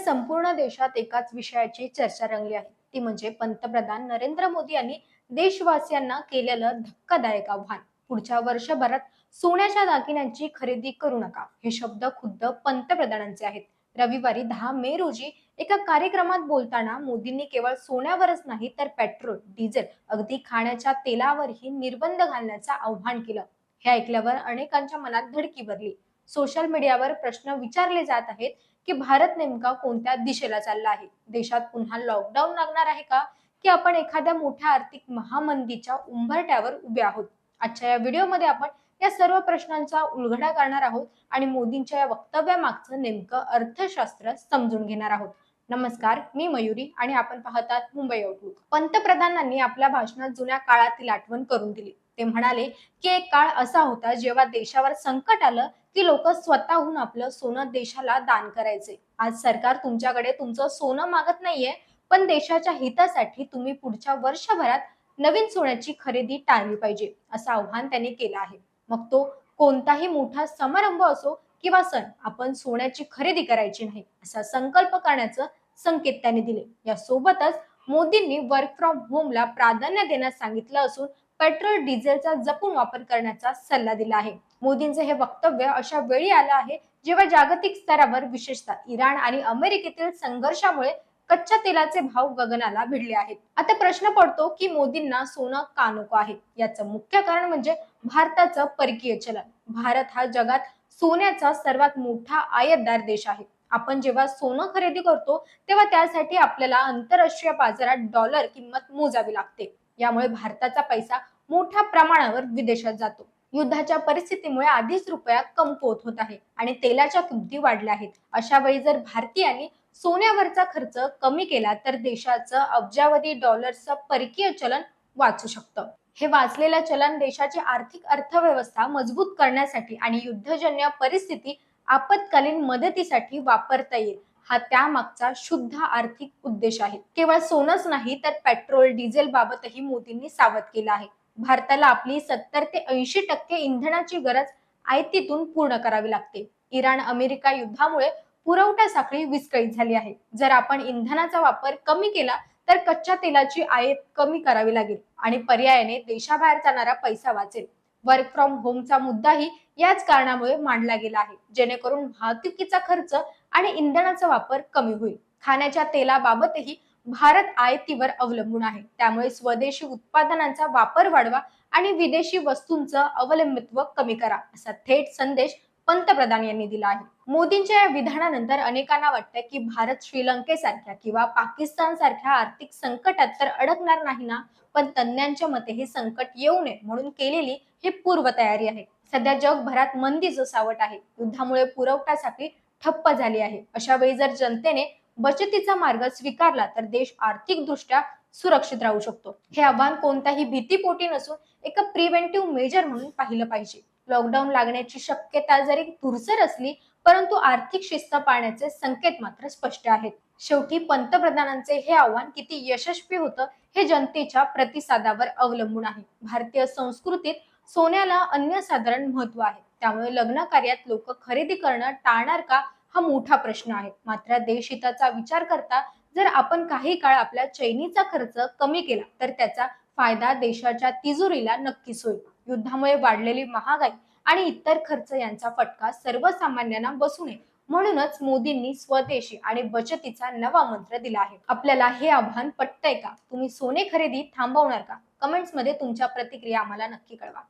संपूर्ण देशात एकाच विषयाची चर्चा रंगली आहे, ती म्हणजे पंतप्रधान नरेंद्र मोदी यांनी देशवासियांना केलेलं धक्कादायक आव्हान. पुढच्या वर्षभरात सोन्याच्या दागिन्यांची खरेदी करू नका, हे शब्द खुद्द पंतप्रधानांचे आहेत. रविवारी 10 मे रोजी एका कार्यक्रमात बोलताना मोदींनी केवळ सोन्यावरच नाही तर पेट्रोल, डिझेल, अगदी खाण्याच्या तेलावरही निर्बंध घालण्याचं आव्हान केलं. हे ऐकल्यावर अनेकांच्या मनात धडकी भरली. सोशल मीडियावर प्रश्न विचारले जात आहेत की भारत नेमका कोणत्या दिशेला चालला आहे. देशात पुन्हा लॉकडाऊन लागणार आहे का, की आपण एखाद्या मोठ्या आर्थिक महामंदीच्या उंबरठ्यावर उभे आहोत. आजच्या या व्हिडिओमध्ये आपण या सर्व प्रश्नांचा उलगडा करणार आहोत आणि मोदींच्या या वक्तव्यामागचं नेमकं अर्थशास्त्र समजून घेणार आहोत. नमस्कार, मी मयुरी आणि आपण पाहतात मुंबई आउटलुक. पंतप्रधानांनी आपल्या भाषणात जुन्या काळातील आठवण करून दिली. ते म्हणाले की एक काळ असा होता जेव्हा देशावर संकट आलं की लोक स्वतःहून आपलं सोनं देशाला दान करायचे. आज सरकार तुमच्याकडे तुमचं सोनं मागत नाहीये, पण देशाच्या हितासाठी तुम्ही पुढच्या वर्षभरात नवीन सोन्याची खरेदी टाळली पाहिजे, असं आव्हान त्यांनी केलं आहे. मग तो कोणताही मोठा समारंभ असो किंवा सण, आपण सोन्याची खरेदी करायची नाही असा संकल्प करण्याचं संकेत त्यांनी दिले. यासोबतच मोदींनी वर्क फ्रॉम होमला प्राधान्य देण्यास सांगितलं असून पेट्रोल डिझेलचा जपून वापर करण्याचा सल्ला दिला आहे. मोदींचे हे वक्तव्य अशा वेळी आलं आहे जेव्हा जागतिक स्तरावर विशेषतः इराण आणि अमेरिकेतील संघर्षामुळे कच्च्या तेलाचे भाव गगनाला भिडले आहेत. आता प्रश्न पडतो की मोदींना सोनं का नको आहे. याचं मुख्य कारण म्हणजे भारताचं परकीय चलन. भारत हा जगात सोन्याचा सर्वात मोठा आयातदार देश आहे. आपण जेव्हा सोनं खरेदी करतो तेव्हा त्यासाठी आपल्याला आंतरराष्ट्रीय बाजारात डॉलर किंमत मोजावी लागते. यामुळे भारताचा पैसा मोठ्या प्रमाणावर विदेशात जातो. युद्धाच्या परिस्थितीमुळे आधीच रुपया कमकुवत होत आहे आणि तेलाच्या किमती वाढल्या आहेत. अशा वेळी जर भारतीयांनी सोन्यावरचा खर्च कमी केला तर देशाचं अब्जावधी डॉलर्सचं परकीय चलन वाचू शकतं. हे वाचलेलं चलन देशाची आर्थिक अर्थव्यवस्था मजबूत करण्यासाठी आणि युद्धजन्य परिस्थिती आपत्कालीन मदतीसाठी वापरता येईल. हा त्यामागचा शुद्ध आर्थिक उद्देश आहे. केवळ सोनच नाही तर पेट्रोल डिझेल बाबतही मोदींनी सावध केलं आहे. भारताला आपली 70 ते 80% इंधनाची गरज आयातीतून पूर्ण करावी लागते. इराण अमेरिका युद्धामुळे पुरवठा साखळी विस्कळीत झाली आहे. जर आपण इंधनाचा वापर कमी केला तर कच्च्या तेलाची आयात कमी करावी लागेल आणि पर्यायाने देशाबाहेर जाणारा पैसा वाचेल. वर्क फ्रॉम होमचा मुद्दाही याच कारणामुळे मांडला गेला आहे, जेणेकरून वाहतुकीचा खर्च आणि इंधनाचा वापर कमी होईल. खाण्याच्या तेलाबाबतही भारत आयातीवर अवलंबून आहे. त्यामुळे स्वदेशी उत्पादनांचा वापर वाढवा आणि विदेशी वस्तूंचं अवलंबित्व कमी करा, असा थेट संदेश पंतप्रधान यांनी दिला आहे. मोदींच्या या विधानानंतर अनेकांना वाटतं की भारत श्रीलंकेसारख्या किंवा पाकिस्तान सारख्या आर्थिक संकटात तर अडकणार नाही ना, पण तज्ञांच्या मते हे संकट येऊ नये म्हणून केलेली ही पूर्वतयारी आहे. सध्या जगभरात मंदीचं सावट आहे. युद्धामुळे पुरवठा साखळी ठप्प झाली आहे. अशा वेळी जर जनतेने बचतीचा मार्ग स्वीकारला तर देश आर्थिकदृष्ट्या सुरक्षित राहू शकतो. हे आव्हान कोणत्याही भीतीपोटी नसून एक प्रिव्हेंटिव्ह मेजर म्हणून पाहिलं पाहिजे. लॉकडाऊन लागण्याची शक्यता जरी धुरसर असली, परंतु आर्थिक शिस्त पाळण्याचे संकेत मात्र स्पष्ट आहेत. शेवटी पंतप्रधानांचे हे आव्हान किती यशस्वी होतं हे जनतेच्या प्रतिसादावर अवलंबून आहे. भारतीय संस्कृतीत सोन्याला अनन्यसाधारण महत्व आहे. त्यामुळे लग्न कार्यात लोक खरेदी करणं टाळणार का, हा मोठा प्रश्न आहे. मात्र देशहिताचा विचार करता जर आपण काही काळ आपल्या चैनीचा खर्च कमी केला तर त्याचा फायदा देशाच्या तिजोरीला नक्कीच होईल. युद्धामुळे वाढलेली महागाई आणि इतर खर्च यांचा फटका सर्वसामान्यांना बसू नये म्हणूनच मोदींनी स्वदेशी आणि बचतीचा नवा मंत्र दिला आहे. आपल्याला हे आव्हान पटतंय का? तुम्ही सोने खरेदी थांबवणार का? कमेंट्स मध्ये तुमच्या प्रतिक्रिया आम्हाला नक्की कळवा.